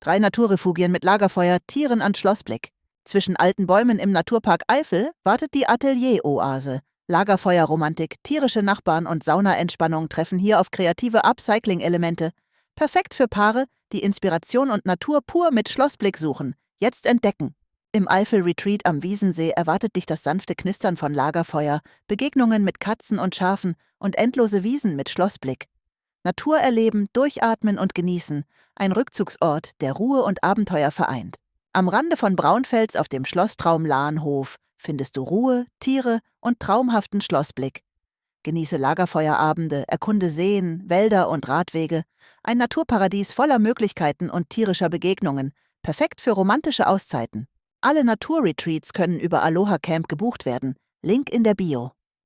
3 Naturrefugien mit Lagerfeuer, Tieren an Schlossblick. Zwischen alten Bäumen im Naturpark Eifel wartet die Atelier-Oase. Lagerfeuerromantik, tierische Nachbarn und Saunaentspannung treffen hier auf kreative Upcycling-Elemente. Perfekt für Paare, die Inspiration und Natur pur mit Schlossblick suchen. Jetzt entdecken. Im Eifel-Retreat am Wiesensee erwartet dich das sanfte Knistern von Lagerfeuer, Begegnungen mit Katzen und Schafen und endlose Wiesen mit Schlossblick. Natur erleben, durchatmen und genießen. Ein Rückzugsort, der Ruhe und Abenteuer vereint. Am Rande von Braunfels auf dem Schlosstraum-Lahnhof findest du Ruhe, Tiere und traumhaften Schlossblick. Genieße Lagerfeuerabende, erkunde Seen, Wälder und Radwege. Ein Naturparadies voller Möglichkeiten und tierischer Begegnungen. Perfekt für romantische Auszeiten. Alle Naturretreats können über Aloha Camp gebucht werden. Link in der Bio.